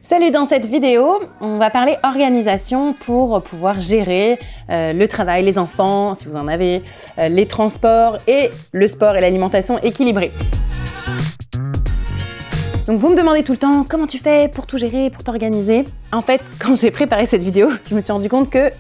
Salut, dans cette vidéo, on va parler organisation pour pouvoir gérer le travail, les enfants, si vous en avez, les transports et le sport et l'alimentation équilibrée. Donc vous me demandez tout le temps comment tu fais pour tout gérer, pour t'organiser. En fait, quand j'ai préparé cette vidéo, je me suis rendu compte que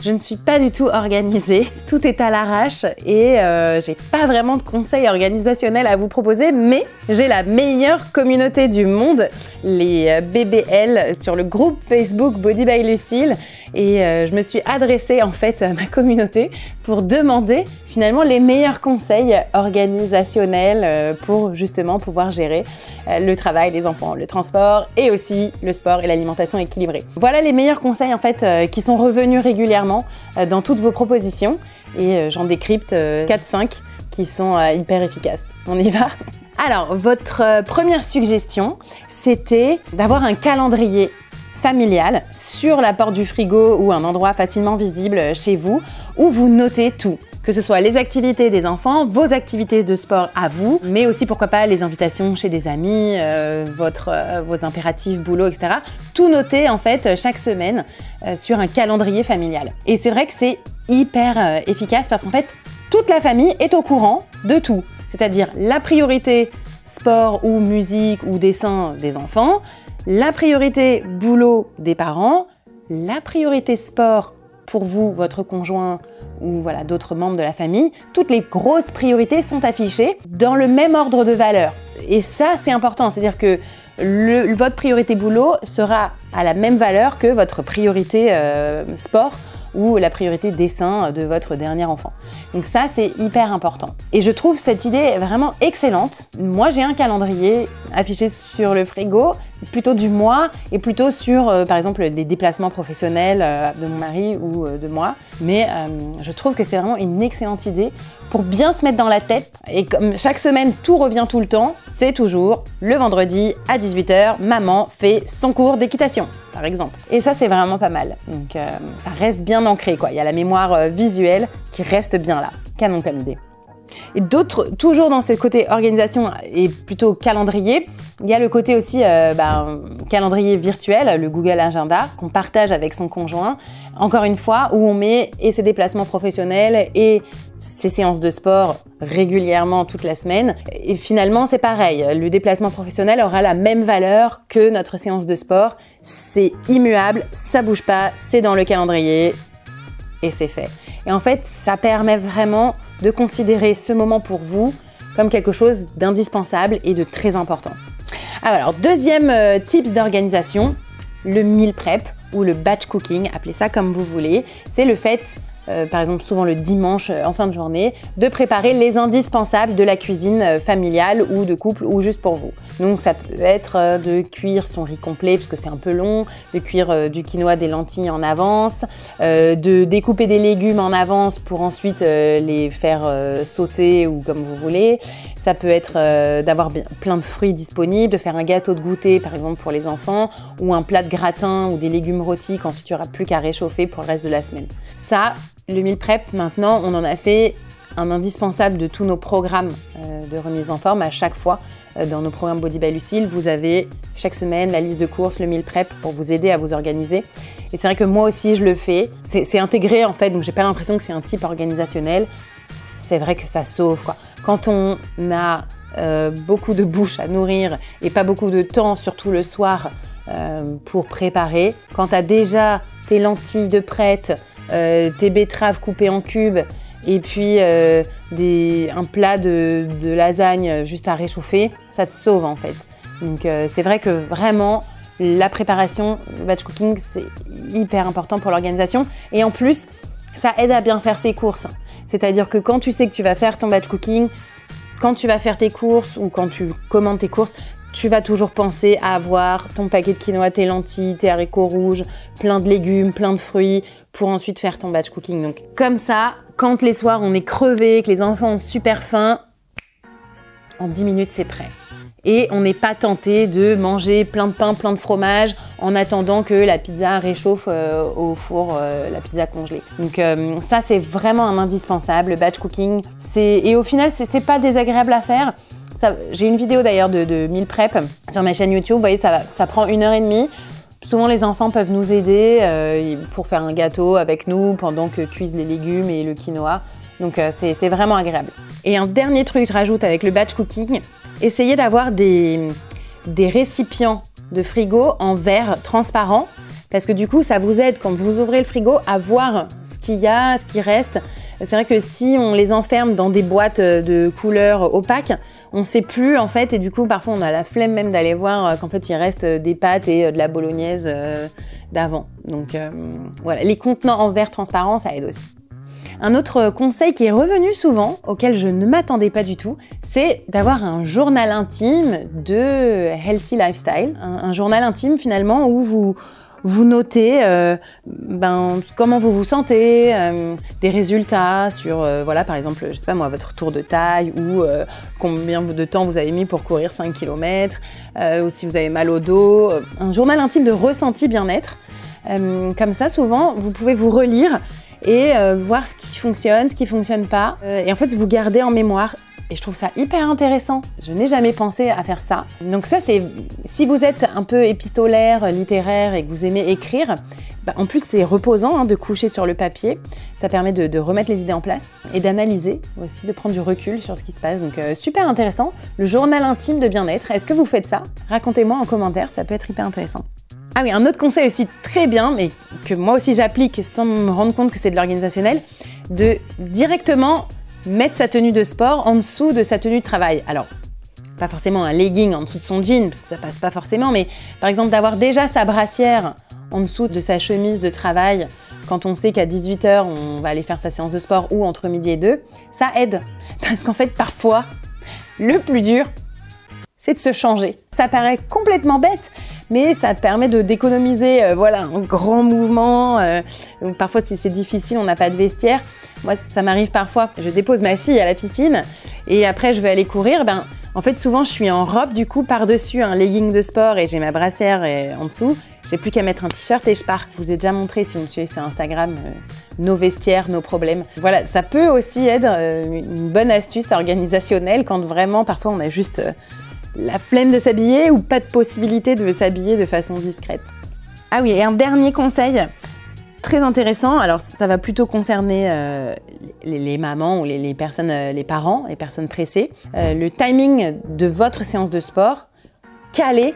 je ne suis pas du tout organisée, tout est à l'arrache et j'ai pas vraiment de conseils organisationnels à vous proposer, mais j'ai la meilleure communauté du monde, les BBL, sur le groupe Facebook Body by Lucille, et je me suis adressée en fait à ma communauté pour demander finalement les meilleurs conseils organisationnels pour justement pouvoir gérer le travail, les enfants, le transport et aussi le sport et l'alimentation équilibrée. Voilà les meilleurs conseils en fait qui sont revenus régulièrement dans toutes vos propositions et j'en décrypte 4-5 qui sont hyper efficaces. On y va? Alors, votre première suggestion, c'était d'avoir un calendrier familial sur la porte du frigo ou un endroit facilement visible chez vous où vous notez tout. Que ce soit les activités des enfants, vos activités de sport à vous, mais aussi pourquoi pas les invitations chez des amis, vos impératifs, boulot, etc. Tout noter en fait chaque semaine sur un calendrier familial. Et c'est vrai que c'est hyper efficace parce qu'en fait, toute la famille est au courant de tout. C'est-à-dire la priorité sport ou musique ou dessin des enfants, la priorité boulot des parents, la priorité sport pour vous, votre conjoint ou voilà, d'autres membres de la famille. Toutes les grosses priorités sont affichées dans le même ordre de valeur. Et ça, c'est important. C'est-à-dire que votre priorité boulot sera à la même valeur que votre priorité sport ou la priorité dessin de votre dernier enfant. Donc ça, c'est hyper important. Et je trouve cette idée vraiment excellente. Moi, j'ai un calendrier affiché sur le frigo, plutôt du mois et plutôt sur, par exemple, des déplacements professionnels de mon mari ou de moi. Mais je trouve que c'est vraiment une excellente idée pour bien se mettre dans la tête. Et comme chaque semaine, tout revient tout le temps, c'est toujours le vendredi à 18 h, maman fait son cours d'équitation, par exemple. Et ça, c'est vraiment pas mal. Donc, ça reste bien ancré, quoi. Il y a la mémoire visuelle qui reste bien là. Canon comme idée. Et d'autres, toujours dans ce côté organisation et plutôt calendrier, il y a le côté aussi calendrier virtuel, le Google Agenda, qu'on partage avec son conjoint. Encore une fois, où on met et ses déplacements professionnels et ses séances de sport régulièrement toute la semaine. Et finalement, c'est pareil. Le déplacement professionnel aura la même valeur que notre séance de sport. C'est immuable, ça bouge pas, c'est dans le calendrier et c'est fait. Et en fait, ça permet vraiment de considérer ce moment pour vous comme quelque chose d'indispensable et de très important. Alors, deuxième tips d'organisation, le meal prep ou le batch cooking, appelez ça comme vous voulez. C'est le fait, par exemple souvent le dimanche en fin de journée, de préparer les indispensables de la cuisine familiale ou de couple ou juste pour vous. Donc ça peut être de cuire son riz complet parce que c'est un peu long, de cuire du quinoa, des lentilles en avance, de découper des légumes en avance pour ensuite les faire sauter ou comme vous voulez. Ça peut être d'avoir plein de fruits disponibles, de faire un gâteau de goûter par exemple pour les enfants ou un plat de gratin ou des légumes rôtis quand il n'y aura plus qu'à réchauffer pour le reste de la semaine. Ça, le meal prep, maintenant, on en a fait un indispensable de tous nos programmes de remise en forme. À chaque fois, dans nos programmes Body by Lucille, vous avez chaque semaine la liste de courses, le meal prep pour vous aider à vous organiser. Et c'est vrai que moi aussi, je le fais. C'est intégré en fait, donc j'ai pas l'impression que c'est un type organisationnel. C'est vrai que ça sauve, quoi. Quand on a beaucoup de bouches à nourrir et pas beaucoup de temps, surtout le soir, pour préparer, quand tu as déjà tes lentilles de prêtes, tes betteraves coupées en cubes et puis un plat de lasagne juste à réchauffer, ça te sauve en fait. Donc c'est vrai que vraiment la préparation, le batch cooking, c'est hyper important pour l'organisation et en plus ça aide à bien faire ses courses. C'est-à-dire que quand tu sais que tu vas faire ton batch cooking, quand tu vas faire tes courses ou quand tu commandes tes courses, tu vas toujours penser à avoir ton paquet de quinoa, tes lentilles, tes haricots rouges, plein de légumes, plein de fruits pour ensuite faire ton batch cooking. Donc comme ça, quand les soirs on est crevé, que les enfants ont super faim, en 10 minutes c'est prêt. Et on n'est pas tenté de manger plein de pain, plein de fromage en attendant que la pizza réchauffe au four, la pizza congelée. Donc ça, c'est vraiment un indispensable, le batch cooking. Et au final, c'est pas désagréable à faire. J'ai une vidéo d'ailleurs de meal prep sur ma chaîne YouTube. Vous voyez, ça prend 1h30. Souvent les enfants peuvent nous aider pour faire un gâteau avec nous pendant que cuisent les légumes et le quinoa. Donc c'est vraiment agréable. Et un dernier truc, je rajoute avec le batch cooking, essayez d'avoir des récipients de frigo en verre transparent parce que du coup ça vous aide quand vous ouvrez le frigo à voir ce qu'il y a, ce qui reste. C'est vrai que si on les enferme dans des boîtes de couleurs opaques, on ne sait plus en fait et du coup parfois on a la flemme même d'aller voir qu'en fait il reste des pâtes et de la bolognaise d'avant. Donc voilà, les contenants en verre transparent ça aide aussi. Un autre conseil qui est revenu souvent, auquel je ne m'attendais pas du tout, c'est d'avoir un journal intime de Healthy Lifestyle. Un journal intime finalement où vous notez comment vous vous sentez, des résultats sur, voilà, par exemple, je sais pas moi, votre tour de taille ou combien de temps vous avez mis pour courir 5 km, ou si vous avez mal au dos. Un journal intime de ressenti bien-être. Comme ça, souvent, vous pouvez vous relire et voir ce qui fonctionne pas. Et en fait, vous gardez en mémoire. Et je trouve ça hyper intéressant. Je n'ai jamais pensé à faire ça. Donc ça, c'est si vous êtes un peu épistolaire, littéraire et que vous aimez écrire, en plus c'est reposant de coucher sur le papier. Ça permet de remettre les idées en place et d'analyser aussi, de prendre du recul sur ce qui se passe. Donc super intéressant. Le journal intime de bien-être. Est-ce que vous faites ça? Racontez-moi en commentaire, ça peut être hyper intéressant. Ah oui, un autre conseil aussi très bien, mais que moi aussi j'applique sans me rendre compte que c'est de l'organisationnel, de directement mettre sa tenue de sport en dessous de sa tenue de travail. Alors, pas forcément un legging en dessous de son jean, parce que ça passe pas forcément, mais par exemple d'avoir déjà sa brassière en dessous de sa chemise de travail quand on sait qu'à 18 h, on va aller faire sa séance de sport ou entre midi et 2, ça aide. Parce qu'en fait, parfois, le plus dur, c'est de se changer. Ça paraît complètement bête, mais ça permet d'économiser voilà, un grand mouvement. Parfois, si c'est difficile, on n'a pas de vestiaire. Moi, ça m'arrive parfois. Je dépose ma fille à la piscine et après, je vais aller courir. En fait, souvent, je suis en robe, du coup, par-dessus un legging de sport et j'ai ma brassière en dessous. J'ai plus qu'à mettre un t-shirt et je pars. Je vous ai déjà montré, si vous me suivez sur Instagram, nos vestiaires, nos problèmes. Voilà, ça peut aussi être une bonne astuce organisationnelle quand vraiment, parfois, on a juste la flemme de s'habiller ou pas de possibilité de s'habiller de façon discrète. Ah oui, et un dernier conseil très intéressant, alors ça va plutôt concerner les mamans ou les personnes, les parents, les personnes pressées. Le timing de votre séance de sport calé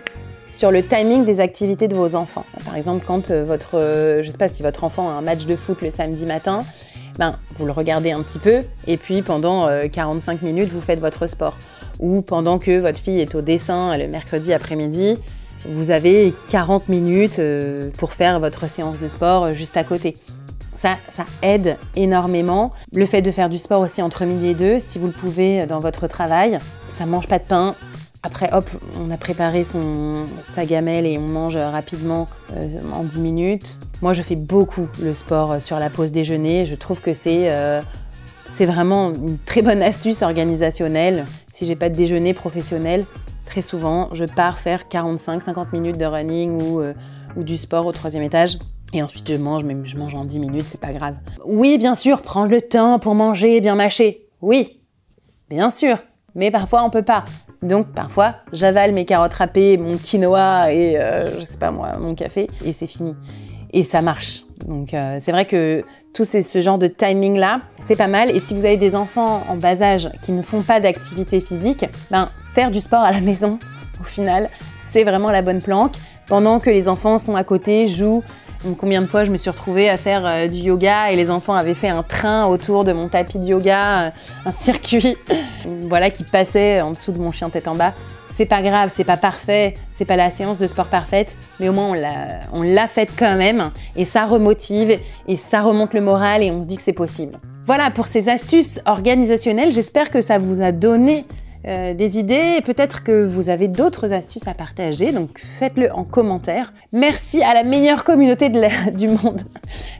sur le timing des activités de vos enfants. Par exemple, quand je sais pas si votre enfant a un match de foot le samedi matin, vous le regardez un petit peu et puis pendant 45 minutes, vous faites votre sport. Ou pendant que votre fille est au dessin le mercredi après-midi, vous avez 40 minutes pour faire votre séance de sport juste à côté. Ça aide énormément. Le fait de faire du sport aussi entre midi et 2, si vous le pouvez dans votre travail, ça mange pas de pain. Après, hop, on a préparé sa gamelle et on mange rapidement en 10 minutes. Moi, je fais beaucoup le sport sur la pause déjeuner. Je trouve que c'est vraiment une très bonne astuce organisationnelle. Si j'ai pas de déjeuner professionnel, très souvent, je pars faire 45-50 minutes de running ou du sport au 3e étage. Et ensuite, je mange, mais je mange en 10 minutes, c'est pas grave. Oui, bien sûr, prendre le temps pour manger et bien mâcher. Oui, bien sûr. Mais parfois, on peut pas. Donc, parfois, j'avale mes carottes râpées, mon quinoa et, je sais pas moi, mon café, et c'est fini. Et ça marche. Donc, c'est vrai que tout ce genre de timing-là, c'est pas mal. Et si vous avez des enfants en bas âge qui ne font pas d'activité physique, faire du sport à la maison, au final, c'est vraiment la bonne planque. Pendant que les enfants sont à côté, jouent. Donc, combien de fois je me suis retrouvée à faire du yoga et les enfants avaient fait un train autour de mon tapis de yoga, un circuit, voilà, qui passait en dessous de mon chien tête en bas. C'est pas grave, c'est pas parfait, c'est pas la séance de sport parfaite, mais au moins on l'a faite quand même et ça remotive et ça remonte le moral et on se dit que c'est possible. Voilà pour ces astuces organisationnelles, j'espère que ça vous a donné des idées et peut-être que vous avez d'autres astuces à partager, donc faites-le en commentaire. Merci à la meilleure communauté du monde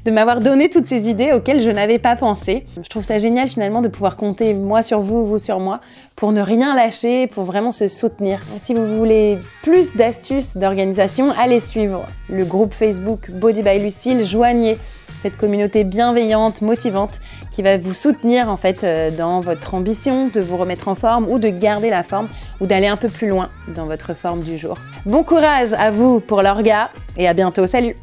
de m'avoir donné toutes ces idées auxquelles je n'avais pas pensé. Je trouve ça génial finalement de pouvoir compter moi sur vous, vous sur moi, pour ne rien lâcher, pour vraiment se soutenir. Si vous voulez plus d'astuces d'organisation, allez suivre le groupe Facebook Body by Lucille, joignez cette communauté bienveillante, motivante, qui va vous soutenir en fait dans votre ambition de vous remettre en forme ou de garder la forme ou d'aller un peu plus loin dans votre forme du jour. Bon courage à vous pour l'orga et à bientôt, salut!